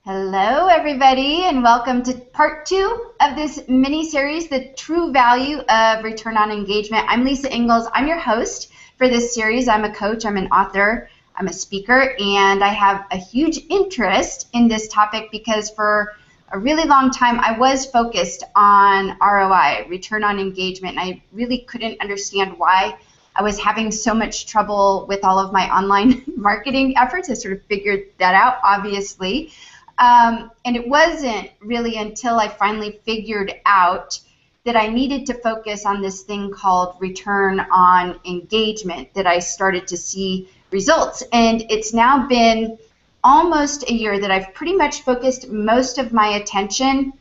Hello, everybody, and welcome to part 2 of this mini-series, The True Value of Return on Engagement. I'm Lisa Ingalls. I'm your host for this series. I'm a coach, I'm an author, I'm a speaker, and I have a huge interest in this topic because for a really long time I was focused on ROI, Return on Engagement, and I really couldn't understand why I was having so much trouble with all of my online marketing efforts. I sort of figured that out, obviously. And it wasn't really until I finally figured out that I needed to focus on this thing called return on engagement that I started to see results. And it's now been almost a year that I've pretty much focused most of my attention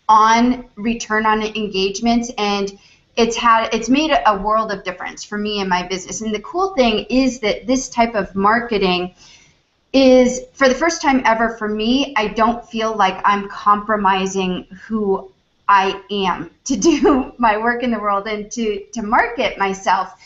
on return on engagement, and it's made a world of difference for me and my business. And the cool thing is that this type of marketing is, for the first time ever for me, I don't feel like I'm compromising who I am to do my work in the world and to market myself.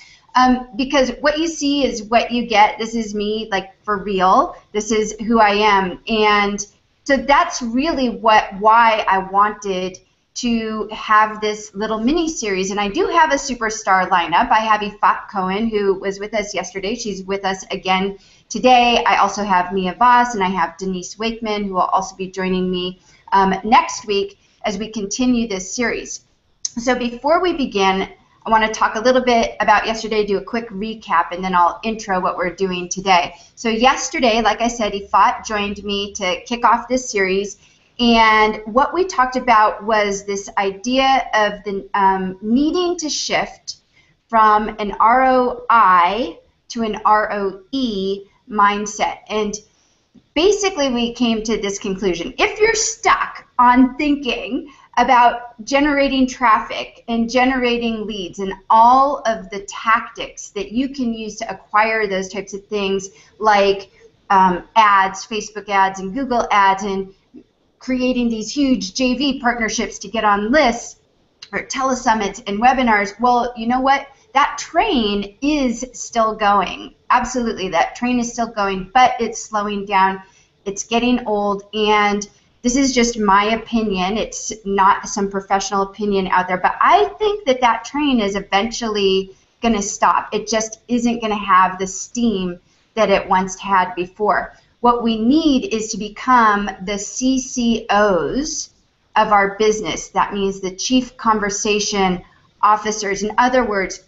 Because what you see is what you get. This is me, like, for real. This is who I am. And so that's really why I wanted to have this little mini-series. And I do have a superstar lineup. I have Ifat Cohen, who was with us yesterday. She's with us again today. I also have Mia Voss, and I have Denise Wakeman, who will also be joining me next week as we continue this series. So before we begin, I want to talk a little bit about yesterday, do a quick recap, and then I'll intro what we're doing today. So yesterday, like I said, Ifat joined me to kick off this series, and what we talked about was this idea of the needing to shift from an ROI to an ROE mindset. And basically we came to this conclusion. If you're stuck on thinking about generating traffic and generating leads and all of the tactics that you can use to acquire those types of things, like ads, Facebook ads and Google ads, and creating these huge JV partnerships to get on lists or telesummits and webinars, well, you know what? That train is still going. Absolutely, that train is still going, but it's slowing down. It's getting old, and this is just my opinion. It's not some professional opinion out there, but I think that that train is eventually going to stop. It just isn't going to have the steam that it once had before. What we need is to become the CCOs of our business. That means the Chief Conversation Officers. In other words,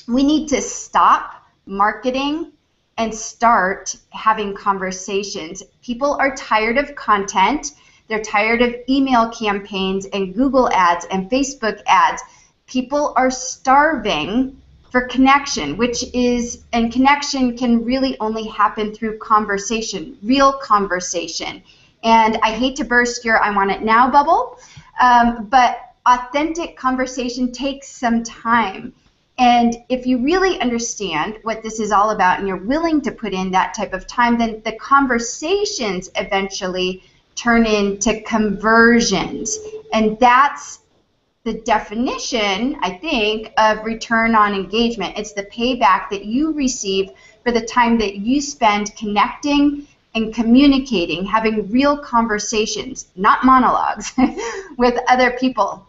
we need to stop marketing and start having conversations. People are tired of content. They're tired of email campaigns and Google ads and Facebook ads. People are starving for connection, and connection can really only happen through conversation, real conversation. And I hate to burst your I want it now bubble, but authentic conversation takes some time. And if you really understand what this is all about and you're willing to put in that type of time, then the conversations eventually turn into conversions. And that's the definition, I think, of return on engagement. It's the payback that you receive for the time that you spend connecting and communicating, having real conversations, not monologues, with other people.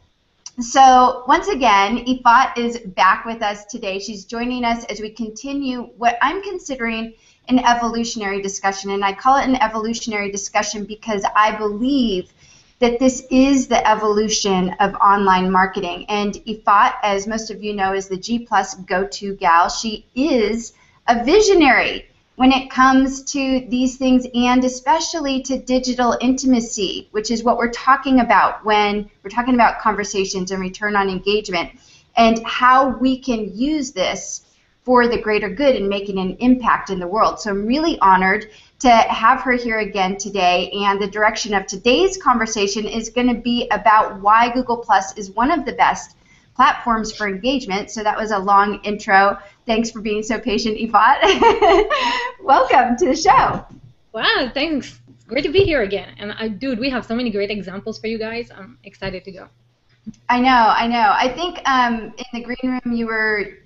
So once again, Ifat is back with us today. She's joining us as we continue what I'm considering an evolutionary discussion, and I call it an evolutionary discussion because I believe that this is the evolution of online marketing. And Ifat, as most of you know, is the G+ go-to gal. She is a visionary when it comes to these things, and especially to digital intimacy, which is what we're talking about when we're talking about conversations and return on engagement, and how we can use this for the greater good and making an impact in the world. So I'm really honored to have her here again today, and the direction of today's conversation is going to be about why Google Plus is one of the best platforms for engagement. So that was a long intro. Thanks for being so patient, Ifat. Welcome to the show. Wow, thanks. It's great to be here again. And dude, we have so many great examples for you guys. I'm excited to go. I know. I think in the green room you were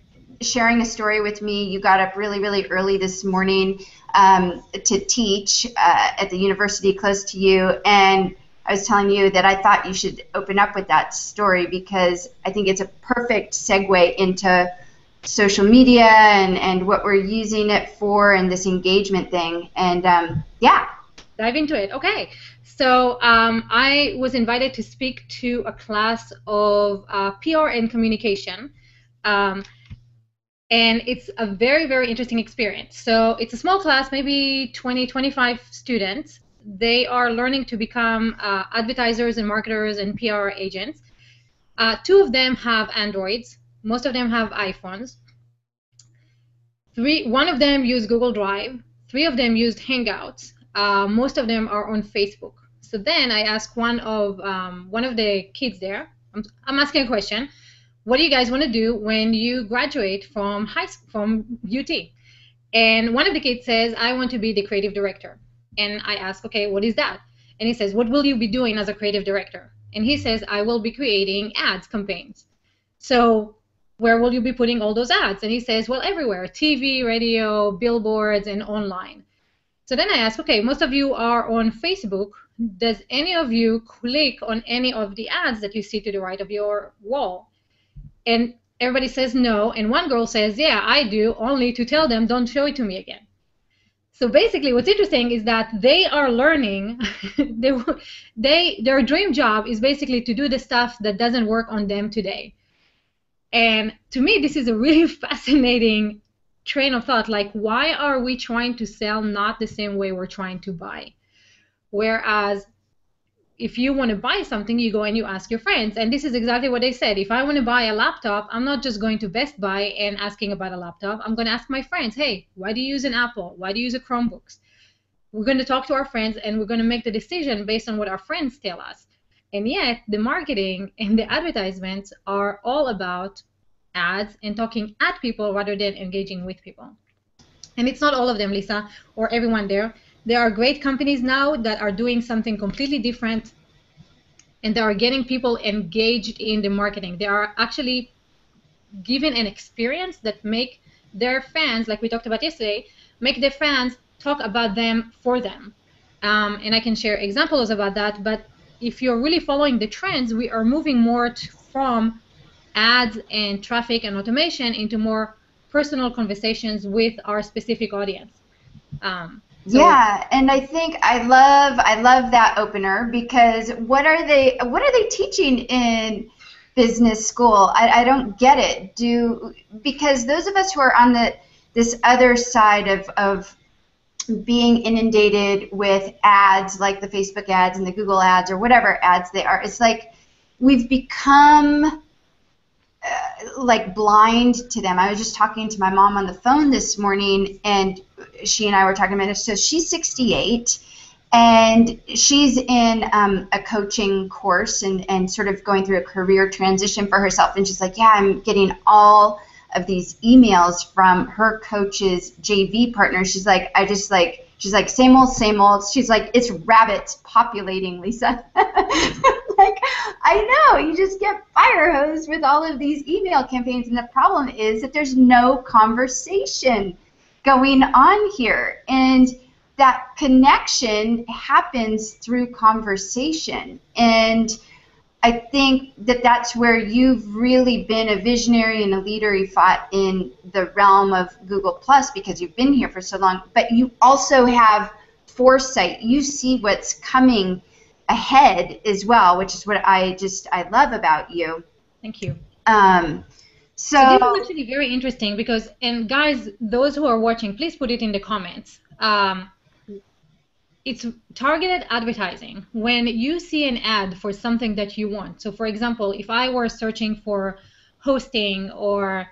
sharing a story with me. You got up really, really early this morning to teach at the university close to you, and I was telling you that I thought you should open up with that story because I think it's a perfect segue into social media and what we're using it for and this engagement thing. And yeah. Dive into it. Okay. So I was invited to speak to a class of PR and communication. And it's a very, very interesting experience. So it's a small class, maybe 20, 25 students. They are learning to become advertisers and marketers and PR agents. 2 of them have Androids. Most of them have iPhones. 1 of them use Google Drive. 3 of them used Hangouts. Most of them are on Facebook. So then I asked one of the kids there, I'm asking a question. What do you guys want to do when you graduate from UT? And one of the kids says, I want to be the creative director. And I ask, okay, what is that? And he says, what will you be doing as a creative director? And he says, I will be creating ads campaigns. So where will you be putting all those ads? And he says, well, everywhere, TV, radio, billboards, and online. So then I ask, okay, most of you are on Facebook. Does any of you click on any of the ads that you see to the right of your wall? And everybody says no, and one girl says, yeah, I do, only to tell them, don't show it to me again. So basically what's interesting is that they are learning, their dream job is basically to do the stuff that doesn't work on them today. And to me, this is a really fascinating train of thought. Like, why are we trying to sell not the same way we're trying to buy? Whereas if you want to buy something, you go and you ask your friends. And this is exactly what they said. If I want to buy a laptop, I'm not just going to Best Buy and asking about a laptop. I'm going to ask my friends, hey, why do you use an Apple? Why do you use a Chromebooks? We're going to talk to our friends, and we're going to make the decision based on what our friends tell us. And yet, the marketing and the advertisements are all about ads and talking at people rather than engaging with people. And it's not all of them, Lisa, or everyone there. There are great companies now that are doing something completely different, and they are getting people engaged in the marketing. They are actually given an experience that make their fans, like we talked about yesterday, make their fans talk about them for them. And I can share examples about that, but if you're really following the trends, we are moving more from ads and traffic and automation into more personal conversations with our specific audience. Yeah, and I think I love that opener because what are they teaching in business school? I don't get it. Because those of us who are on this other side of being inundated with ads like the Facebook ads and the Google ads or whatever ads they are, it's like we've become like blind to them. I was just talking to my mom on the phone this morning, and she and I were talking about it. So she's 68, and she's in a coaching course and sort of going through a career transition for herself. And she's like, yeah, I'm getting all of these emails from her coach's JV partner. She's like, she's like, same old, same old. She's like, it's rabbits populating, Lisa. Like, I know, you just get fire hosed with all of these email campaigns, and the problem is that there's no conversation going on here, and that connection happens through conversation. And I think that that's where you've really been a visionary and a leader. You fought in the realm of Google Plus because you've been here for so long, but you also have foresight. You see what's coming ahead as well, which is what I love about you. Thank you. So this is actually very interesting because, and guys, those who are watching, please put it in the comments. It's targeted advertising. When you see an ad for something that you want, so for example, if I were searching for hosting or,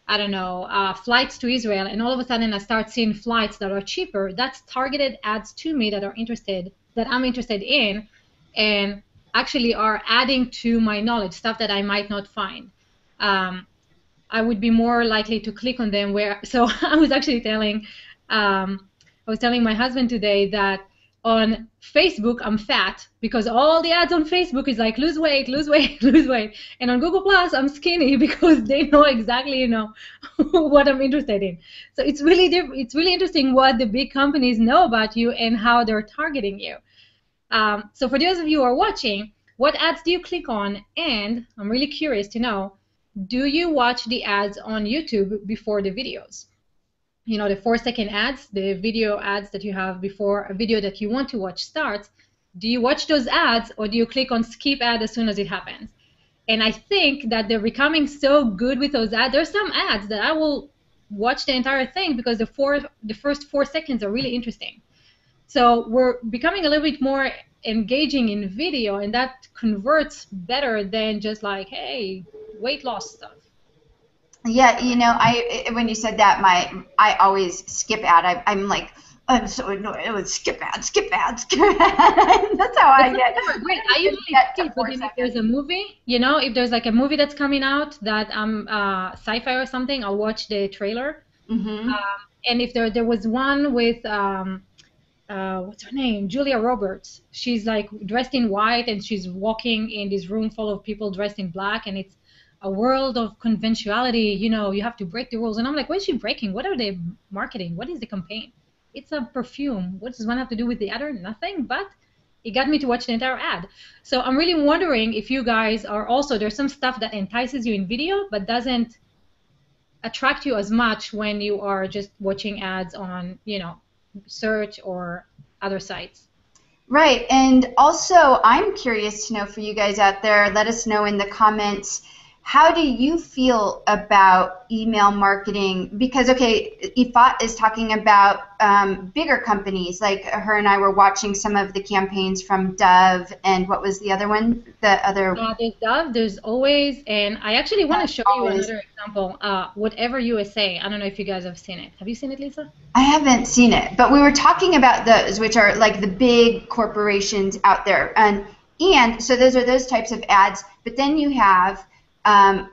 I don't know, flights to Israel, and all of a sudden I start seeing flights that are cheaper, that's targeted ads to me that I'm interested in, and actually are adding to my knowledge, stuff that I might not find. I would be more likely to click on them. So I was actually telling my husband today that On Facebook, I'm fat because all the ads on Facebook is like lose weight, lose weight, lose weight. And on Google Plus, I'm skinny because they know exactly, what I'm interested in. So it's really interesting what the big companies know about you and how they're targeting you. So for those of you who are watching, what ads do you click on? And I'm really curious to know, do you watch the ads on YouTube before the videos? The 4-second ads, the video ads that you have before a video that you want to watch starts. Do you watch those ads, or do you click on skip ad as soon as it happens? And I think that they're becoming so good with those ads. There's some ads that I will watch the entire thing because the first 4 seconds are really interesting. So we're becoming a little bit more engaging in video, and that converts better than just like, hey, weight loss stuff. Yeah, when you said that, I always skip ad. I'm like, I'm so annoyed with skip ad, skip ad, skip ad. That's how I get. Great. I usually skip, but then if there's a movie, if there's like a movie that's coming out that sci-fi or something, I'll watch the trailer. Mm-hmm. And if there was one with what's her name? Julia Roberts. She's like dressed in white and she's walking in this room full of people dressed in black, and it's a world of conventionality. You have to break the rules. And I'm like, what is she breaking? What are they marketing? What is the campaign? It's a perfume. What does one have to do with the other? Nothing, but it got me to watch the entire ad. So I'm really wondering if you guys are also, there's some stuff that entices you in video but doesn't attract you as much when you are just watching ads on, search or other sites. Right. And also, I'm curious to know, for you guys out there, let us know in the comments, how do you feel about email marketing? Because, okay, Ifat is talking about bigger companies. Like her and I were watching some of the campaigns from Dove, and what was the other one? There's Dove, there's Always, and I actually want to show you another example. Whatever USA. I don't know if you guys have seen it. Have you seen it, Lisa? I haven't seen it, but we were talking about those, which are like the big corporations out there. And so those are those types of ads, but then you have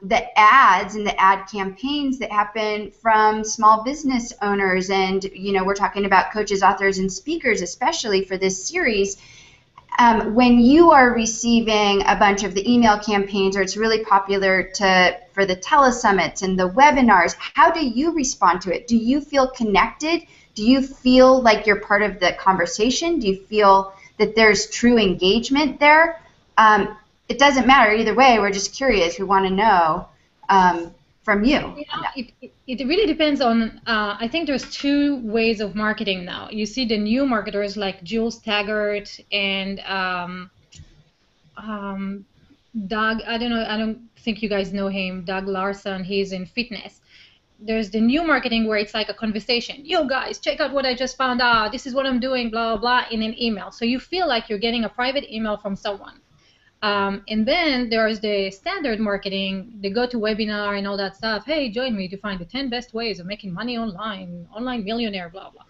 the ads and the ad campaigns that happen from small business owners, and we're talking about coaches, authors, and speakers, especially for this series. When you are receiving a bunch of the email campaigns, or it's really popular for the telesummits and the webinars, how do you respond to it? Do you feel connected? Do you feel like you're part of the conversation? Do you feel that there's true engagement there? It doesn't matter either way. We're just curious. We want to know from you. It really depends on, I think there's two ways of marketing now. You see the new marketers like Jules Taggart and Doug, I don't think you guys know him, Doug Larson. He's in fitness. There's the new marketing where it's like a conversation. Yo guys, check out what I just found out. This is what I'm doing, blah, blah, blah, in an email. So you feel like you're getting a private email from someone. And then there's the standard marketing, the go-to-webinar and all that stuff. Hey, join me to find the 10 best ways of making money online, online millionaire, blah, blah.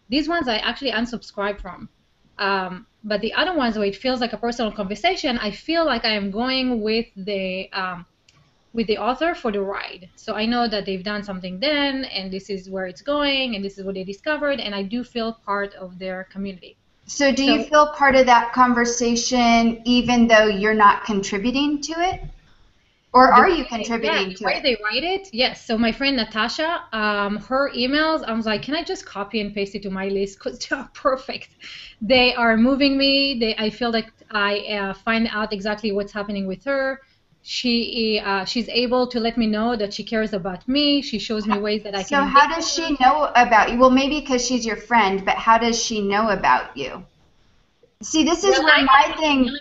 These ones I actually unsubscribe from. But the other ones where it feels like a personal conversation, I feel like I am going with the author for the ride. So I know that they've done something then, and this is where it's going, and this is what they discovered, and I do feel part of their community. So do you feel part of that conversation even though you're not contributing to it? Or are you contributing to it? The way they write it, yes. So my friend Natasha, her emails, I was like, can I just copy and paste it to my list? Because they are perfect. They are moving me. I feel like I find out exactly what's happening with her. She's able to let me know that she cares about me. She shows me ways that I can. So how does she know about you? Well, maybe because she's your friend, but how does she know about you? See, this is where my thing.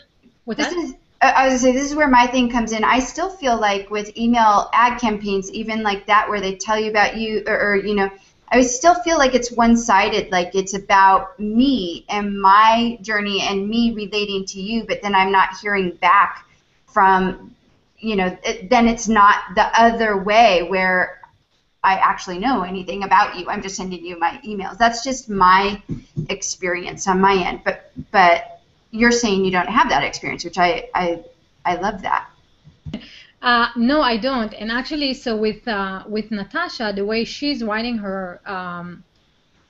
I was gonna say, this is where my thing comes in. I still feel like with email ad campaigns, even like that, where they tell you about you, or I still feel like it's one-sided. Like it's about me and my journey and me relating to you, but then I'm not hearing back from. Then it's not the other way where I actually know anything about you. I'm just sending you my emails. That's just my experience on my end. But you're saying you don't have that experience, which I love that. No, I don't. And actually, so with Natasha, the way she's writing her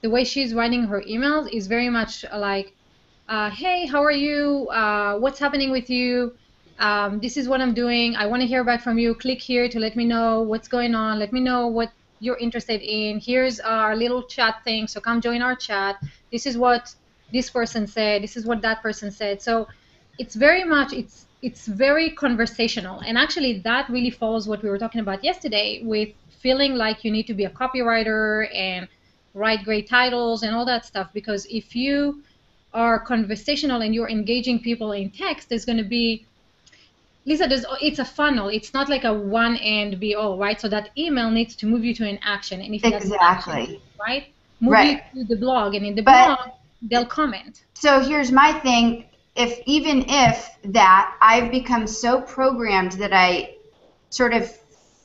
emails is very much like hey, how are you? What's happening with you? This is what I'm doing. I want to hear back from you. Click here to let me know what's going on. Let me know what you're interested in. Here's our little chat thing. So come join our chat. This is what this person said. This is what that person said. So it's very much, it's very conversational. And actually that really follows what we were talking about yesterday with feeling like you need to be a copywriter and write great titles and all that stuff. Because if you are conversational and you're engaging people in text, there's going to be, Lisa, it's a funnel. It's not like a one and be all, right? So that email needs to move you to an action. And if that's action, right, move you to the blog. And in the blog, they'll comment. So here's my thing. Even if that, I've become so programmed that I sort of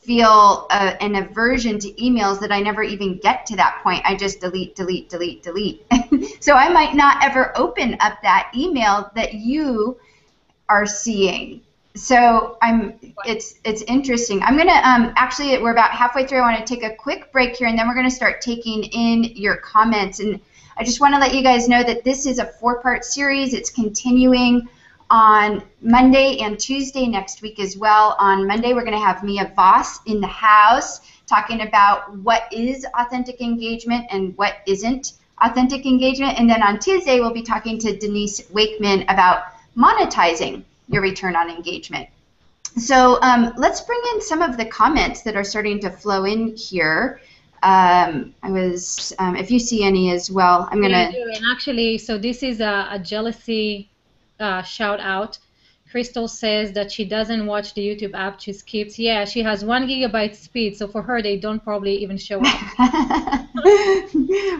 feel an aversion to emails that I never even get to that point. I just delete, delete, delete, delete. So I might not ever open up that email that you are seeing. So it's interesting. I'm gonna actually, we're about halfway through. I want to take a quick break here, and then we're gonna start taking in your comments. And I just want to let you guys know that this is a 4-part series. It's continuing on Monday and Tuesday next week as well. On Monday, we're going to have Mia Voss in the house talking about what is authentic engagement and what isn't authentic engagement. And then on Tuesday, we'll be talking to Denise Wakeman about monetizing your return on engagement. So let's bring in some of the comments that are starting to flow in here. If you see any as well, I'm gonna. And actually, so this is a jealousy shout out. Crystal says that she doesn't watch the YouTube app; she skips. Yeah, she has 1 GB speed, so for her, they don't probably even show up.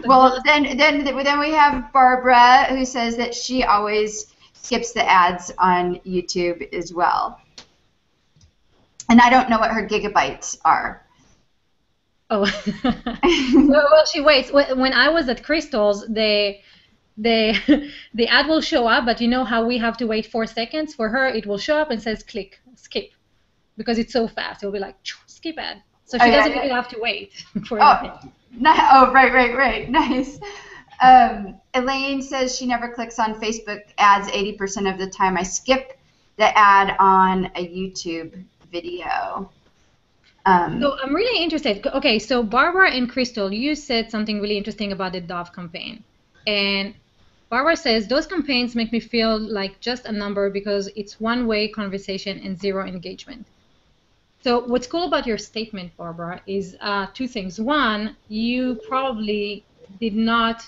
Well, then we have Barbara, who says that she always skips the ads on YouTube as well. And I don't know what her gigabytes are. Oh, well, she waits. When I was at Crystal's, the ad will show up, but you know how we have to wait 4 seconds? For her, it will show up and says click, skip, because it's so fast. It'll be like, skip ad. So she doesn't even have to wait for anything. Right. Nice. Elaine says she never clicks on Facebook ads 80% of the time. I skip the ad on a YouTube video. So I'm really interested. Okay, so Barbara and Crystal, you said something really interesting about the Dove campaign. And Barbara says, those campaigns make me feel like just a number because it's one-way conversation and zero engagement. So what's cool about your statement, Barbara, is 2 things. One, you probably did not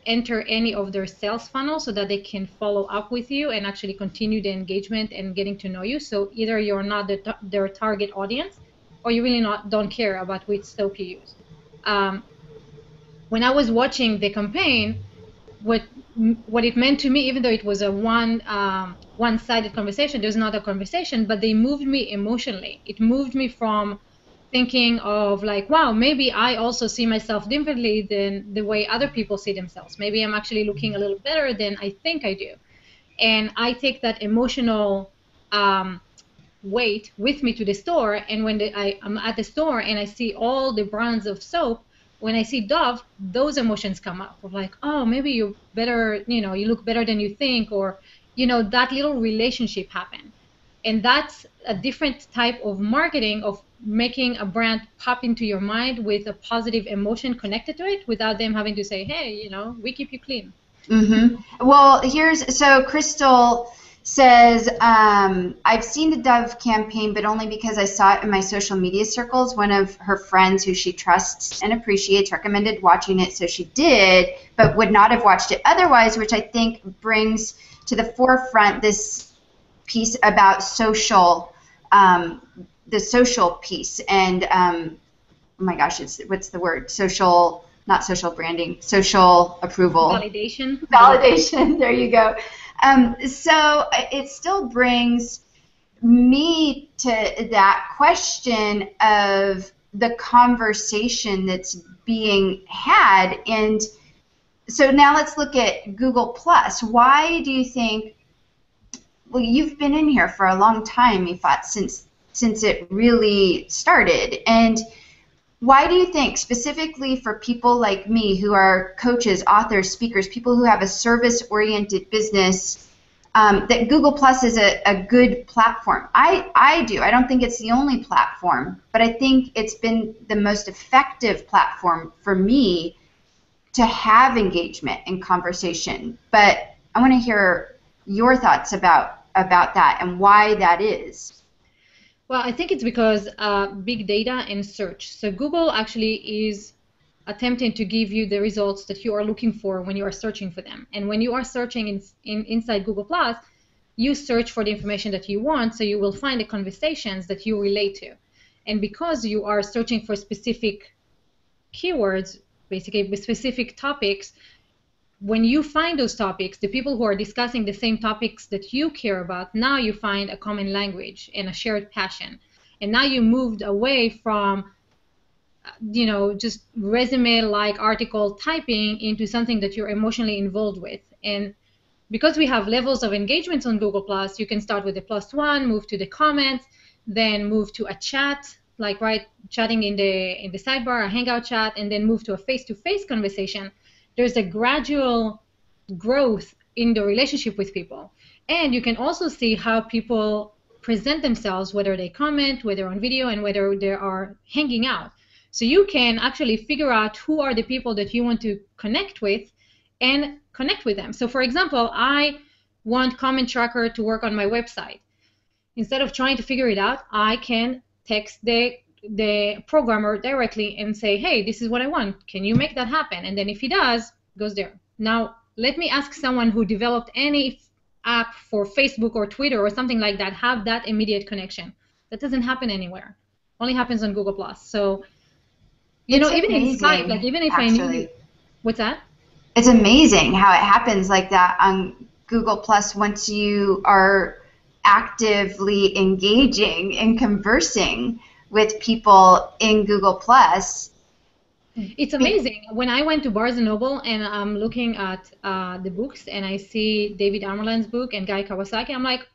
enter any of their sales funnel so that they can follow up with you and actually continue the engagement and getting to know you. So either you're not their target audience, or you really don't care about which soap you use. When I was watching the campaign, what it meant to me, even though it was a one-sided conversation, there's not a conversation, but they moved me emotionally. It moved me from thinking of like, wow, maybe I also see myself differently than the way other people see themselves. Maybe I'm actually looking a little better than I think I do. And I take that emotional weight with me to the store, and when I'm at the store and I see all the brands of soap, when I see Dove, those emotions come up of like, oh, maybe you're better, you look better than you think, or, that little relationship happened. And that's a different type of marketing, of making a brand pop into your mind with a positive emotion connected to it without them having to say, hey, we keep you clean. Mm-hmm. Well, so Crystal says, I've seen the Dove campaign, but only because I saw it in my social media circles. One of her friends who she trusts and appreciates recommended watching it, so she did, but would not have watched it otherwise, which I think brings to the forefront this piece about social, the social piece, and oh my gosh, what's the word? Social, not social branding, social approval. Validation, there you go. So it still brings me to that question of the conversation that's being had. And so now let's look at Google Plus. Why do you think, well, you've been in here for a long time, Ifat, since it really started. And why do you think, specifically for people like me who are coaches, authors, speakers, people who have a service-oriented business, that Google Plus is a good platform? I do. I don't think it's the only platform, but I think it's been the most effective platform for me to have engagement and conversation. But I want to hear your thoughts about that and why that is. Well, I think it's because big data and search. So Google actually is attempting to give you the results that you are looking for when you are searching for them. And when you are searching inside Google Plus, you search for the information that you want, so you will find the conversations that you relate to. And because you are searching for specific keywords, basically with specific topics, when you find those topics, the people who are discussing the same topics that you care about, now you find a common language and a shared passion. And now you moved away from, just resume-like article typing into something that you're emotionally involved with. And because we have levels of engagements on Google Plus, you can start with the +1, move to the comments, then move to a chat, like chatting in the sidebar, a hangout chat, and then move to a face-to-face conversation. There's a gradual growth in the relationship with people. And you can also see how people present themselves, whether they comment, whether on video, and whether they are hanging out. So you can actually figure out who are the people that you want to connect with and connect with them. So for example, I want Comment Tracker to work on my website. Instead of trying to figure it out, I can text the programmer directly and say, hey, this is what I want. Can you make that happen? And then if he does, goes there. Now, let me ask someone who developed any app for Facebook or Twitter or something like that, have that immediate connection. That doesn't happen anywhere. Only happens on Google Plus. So, even in Skype, like even if actually, I knew, what's that? It's amazing how it happens like that on Google Plus once you are actively engaging and conversing with people in Google Plus. It's amazing. When I went to Barnes & Noble and I'm looking at the books and I see David Amerland's book and Guy Kawasaki, I'm like,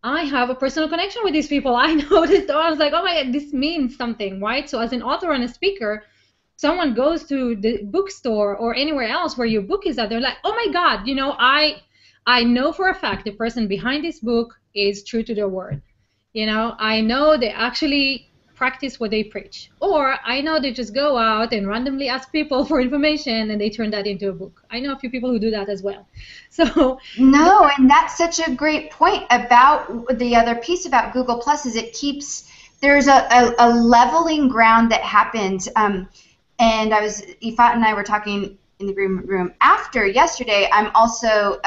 I have a personal connection with these people. I noticed, I was like, oh my God, this means something, right? So as an author and a speaker, someone goes to the bookstore or anywhere else where your book is at, they're like, oh my God, I know for a fact the person behind this book is true to their word. I know they actually practice what they preach. Or I know they just go out and randomly ask people for information and they turn that into a book. I know a few people who do that as well. So no, and that's such a great point about the other piece about Google Plus is there's a leveling ground that happens. And Ifat and I were talking in the green room after yesterday. I'm also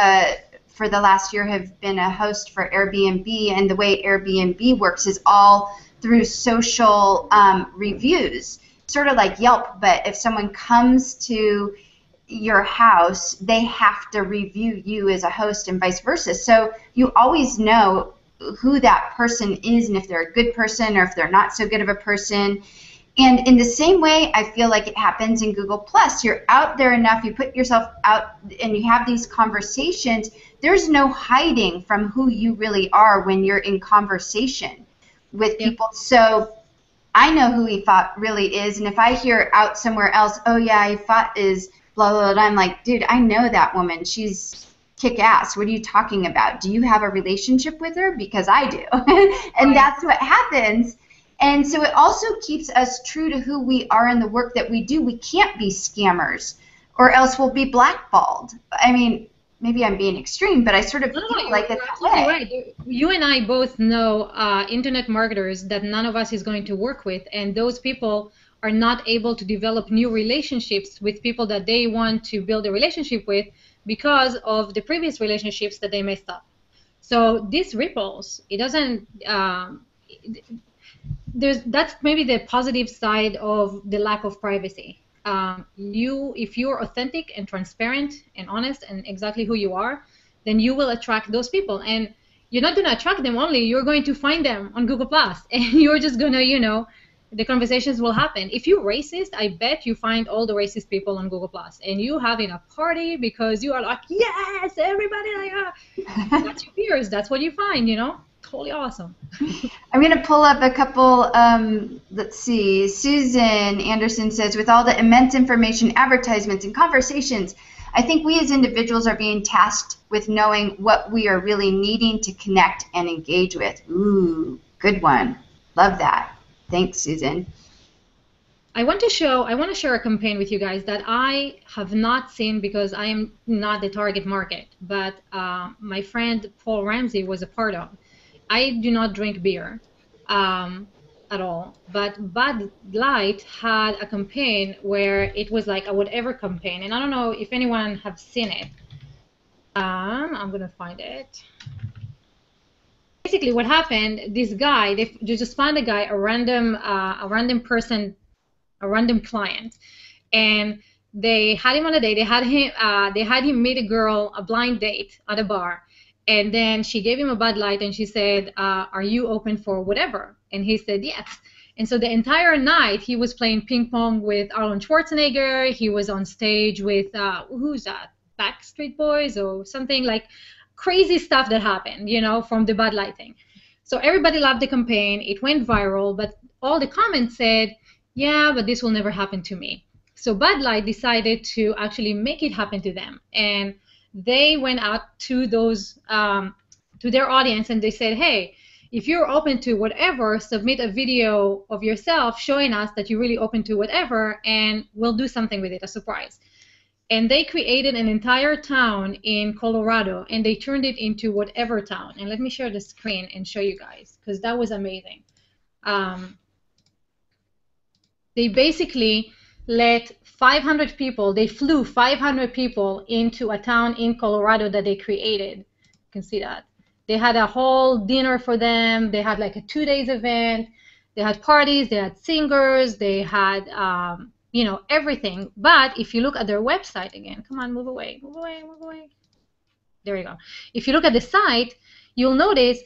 for the last year have been a host for Airbnb, and the way Airbnb works is all through social reviews, sort of like Yelp, but if someone comes to your house, they have to review you as a host and vice versa. So you always know who that person is and if they're a good person or if they're not so good of a person. And in the same way, I feel like it happens in Google Plus. You're out there enough, you put yourself out and you have these conversations. There's no hiding from who you really are when you're in conversation with people. So I know who Ifat really is, and if I hear out somewhere else, oh yeah, Ifat is blah, blah, blah, I'm like, dude, I know that woman. She's kick-ass. What are you talking about? Do you have a relationship with her? Because I do. And that's what happens. And so it also keeps us true to who we are in the work that we do. We can't be scammers, or else we'll be blackballed. I mean, maybe I'm being extreme, but I sort of feel like it's that way. Right. You and I both know internet marketers that none of us is going to work with, and those people are not able to develop new relationships with people that they want to build a relationship with because of the previous relationships that they messed up. So this ripples. It doesn't. That's maybe the positive side of the lack of privacy. If you're authentic and transparent and honest and exactly who you are, then you will attract those people. And you're not going to attract them only, you're going to find them on Google Plus, and you're just going to, the conversations will happen. If you're racist, I bet you find all the racist people on Google Plus, and you having a party because you are like, yes, everybody, that's your peers, that's what you find, totally awesome. I'm going to pull up a couple, let's see. Susan Anderson says, with all the immense information, advertisements, and conversations, I think we as individuals are being tasked with knowing what we are really needing to connect and engage with. Ooh, good one. Love that. Thanks, Susan. I want to share a campaign with you guys that I have not seen because I am not the target market, but my friend Paul Ramsey was a part of. I do not drink beer at all, but Bud Light had a campaign where it was like a whatever campaign, and I don't know if anyone have seen it. I'm gonna find it. Basically, what happened? This guy, they just found a guy, a random person, a random client, and they had him on a date. They had him meet a girl, a blind date at a bar, and then she gave him a Bud Light, and she said, "Are you open for whatever?" And he said yes. And so the entire night he was playing ping pong with Arnold Schwarzenegger. He was on stage with who's that? Backstreet Boys or something, like crazy stuff that happened, from the Bud Light thing. So everybody loved the campaign. It went viral, but all the comments said, yeah, but this will never happen to me. So Bud Light decided to actually make it happen to them, and they went out to those to their audience, and they said, hey, if you're open to whatever, submit a video of yourself showing us that you're really open to whatever, and we'll do something with it, a surprise. And they created an entire town in Colorado, and they turned it into whatever town. And let me share the screen and show you guys, because that was amazing. They basically let 500 people, they flew 500 people into a town in Colorado that they created. You can see that. They had a whole dinner for them. They had like a 2 days event. They had parties, they had singers, they had, everything. But if you look at their website again, come on, move away, move away, move away. There you go. If you look at the site, you'll notice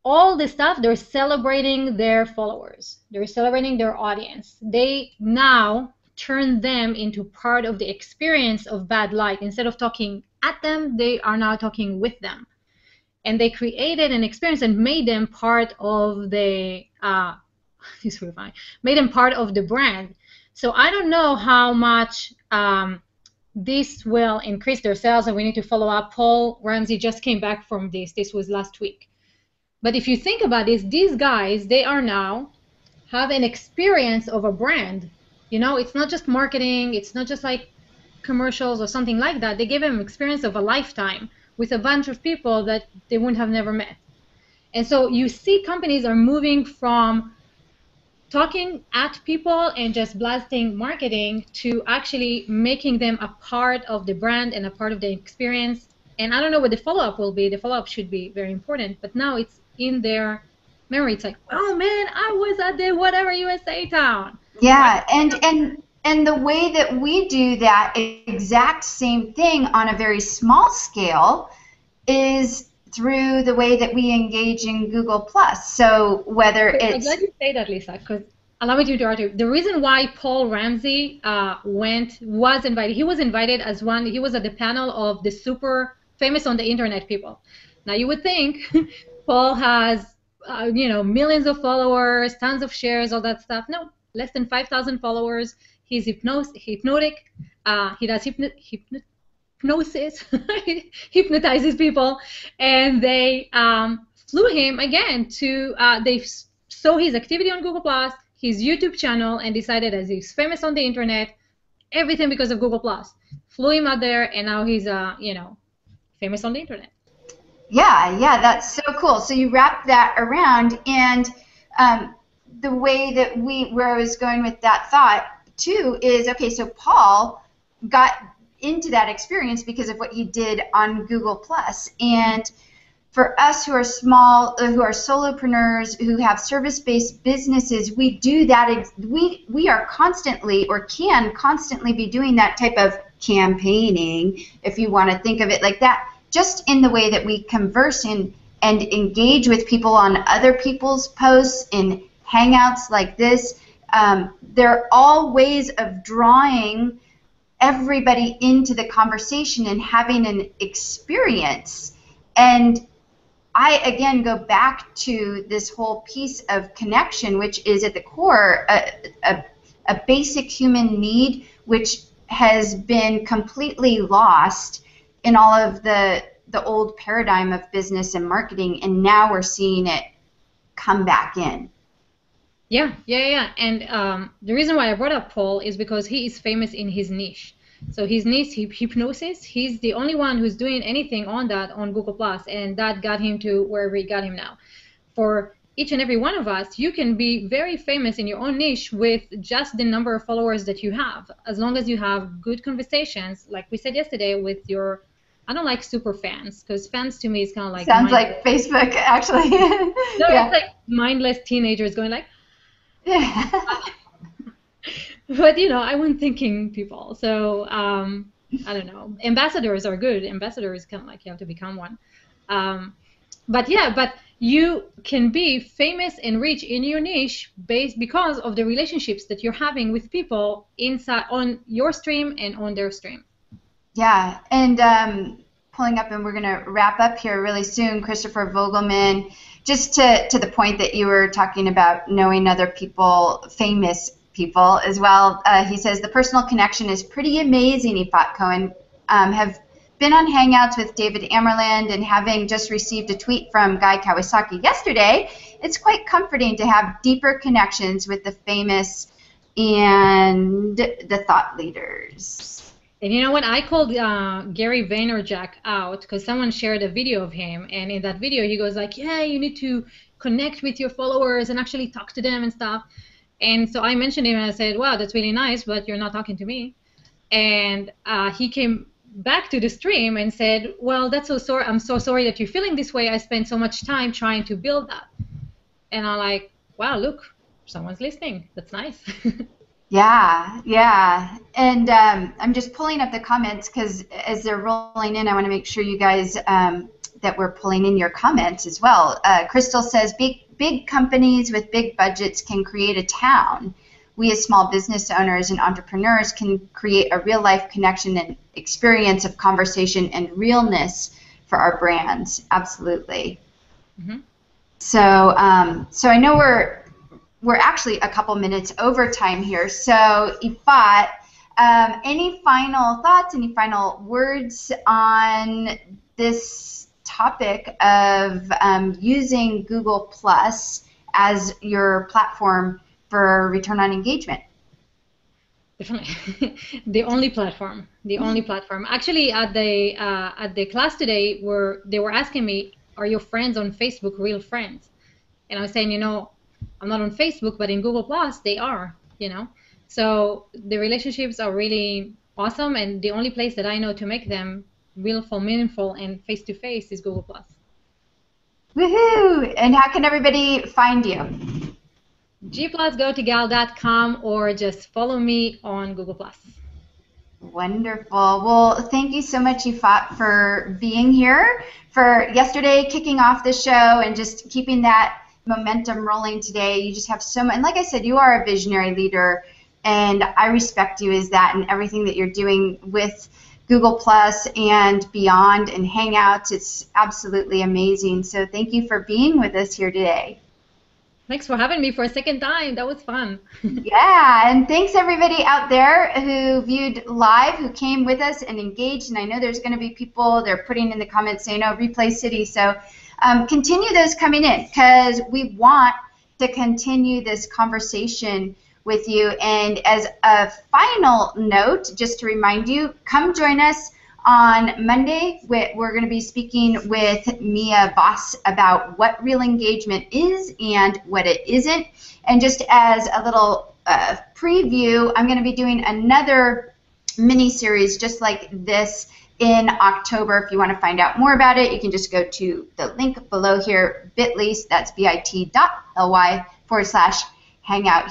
all the stuff, they're celebrating their followers. They're celebrating their audience. They now turn them into part of the experience of Bud Light. Instead of talking at them, they are now talking with them. And they created an experience and made them part of the, made them part of the brand. So I don't know how much this will increase their sales, and we need to follow up. Paul Ramsey just came back from this. This was last week. But if you think about this, these guys, they are now have an experience of a brand. It's not just marketing. It's not just like commercials or something like that. They gave them experience of a lifetime with a bunch of people that they wouldn't have never met. And so you see companies are moving from talking at people and just blasting marketing to actually making them a part of the brand and a part of the experience. And I don't know what the follow-up will be. The follow-up should be very important, but now it's in their memory. It's like, oh man, I was at the whatever USA town. Yeah, and the way that we do that exact same thing on a very small scale is through the way that we engage in Google+. So whether it's... I'm glad you say that, Lisa, because allow me to interrupt you. The reason why Paul Ramsey was invited, he was invited as he was at the panel of the super famous on the internet people. Now you would think Paul has, millions of followers, tons of shares, all that stuff. No, less than 5,000 followers. He's hypnotic. He does hypnosis, hypnotizes people, and they flew him again to, they saw his activity on Google+, his YouTube channel, and decided as he's famous on the internet, everything because of Google+. Flew him out there, and now he's, famous on the internet. Yeah, that's so cool. So you wrap that around, and the way that where I was going with that thought too is, okay, so Paul got into that experience because of what he did on Google+. And for us who are small, who are solopreneurs, who have service-based businesses, we do that. We are constantly, or can constantly be doing that type of campaigning, if you want to think of it like that, just in the way that we converse and engage with people on other people's posts in hangouts like this. They're all ways of drawing everybody into the conversation and having an experience. And I, again, go back to this whole piece of connection, which is at the core a basic human need, which has been completely lost in all of the old paradigm of business and marketing, and now we're seeing it come back in. Yeah. And the reason why I brought up Paul is because he is famous in his niche. So his niche, hypnosis, he's the only one who's doing anything on that on Google Plus, and that got him to wherever it got him now. For each and every one of us, you can be very famous in your own niche with just the number of followers that you have, as long as you have good conversations, like we said yesterday, with your, I don't like super fans, because fans to me is kind of like sounds like Facebook, actually. No, yeah. It's like mindless teenagers going like, yeah. But I want thinking people. So I don't know. Ambassadors are good. Ambassadors kind of like you have to become one. But you can be famous and rich in your niche because of the relationships that you're having with people inside on your stream and on their stream. Yeah, and pulling up, and we're going to wrap up here really soon, Christopher Vogelman, just to the point that you were talking about knowing other people, famous people as well. He says the personal connection is pretty amazing, Ifat Cohen. Have been on Hangouts with David Amerland, and having just received a tweet from Guy Kawasaki yesterday, it's quite comforting to have deeper connections with the famous and the thought leaders. And you know what? I called Gary Vaynerchuk out because someone shared a video of him, and in that video he goes like, yeah, you need to connect with your followers and actually talk to them and stuff. And so I mentioned him and I said, wow, that's really nice, but you're not talking to me. And he came back to the stream and said, well, that's so sorry. I'm so sorry that you're feeling this way. I spent so much time trying to build that. And I'm like, wow, look, someone's listening. That's nice. Yeah. And I'm just pulling up the comments because as they're rolling in, I want to make sure you guys that we're pulling in your comments as well. Crystal says, big companies with big budgets can create a town. We as small business owners and entrepreneurs can create a real-life connection and experience of conversation and realness for our brands. Absolutely. Mm-hmm. So I know we're actually a couple minutes over time here. So Ifat, any final thoughts, any final words on this topic of using Google Plus as your platform for return on engagement? Definitely, the only platform. Actually, at the class today, they were asking me, "Are your friends on Facebook real friends?" And I was saying, I'm not on Facebook, but in Google Plus, they are. So the relationships are really awesome, and the only place that I know to make them real, meaningful, and face to face is Google Plus. Woohoo! And how can everybody find you? gplusgotogal.com or just follow me on Google Plus. Wonderful. Well, thank you so much, Ifat, for being here, for yesterday kicking off the show and just keeping that momentum rolling today. You just have so much, and like I said, you are a visionary leader, and I respect you as that, and everything that you're doing with Google Plus and beyond and Hangouts. It's absolutely amazing. So thank you for being with us here today. Thanks for having me for a second time. That was fun. Yeah, and thanks everybody out there who viewed live, who came with us and engaged. And I know there's going to be people, they're putting in the comments saying, oh, Replay City. So continue those coming in, because we want to continue this conversation with you. And as a final note, just to remind you, come join us on Monday. We're going to be speaking with Mia Voss about what real engagement is and what it isn't. And just as a little preview, I'm going to be doing another mini-series just like this in October. If you want to find out more about it, you can just go to the link below here, bit.ly, that's bit.ly/Hangout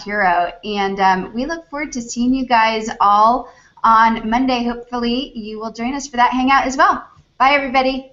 Hero. And we look forward to seeing you guys all on Monday. Hopefully you will join us for that hangout as well. Bye, everybody.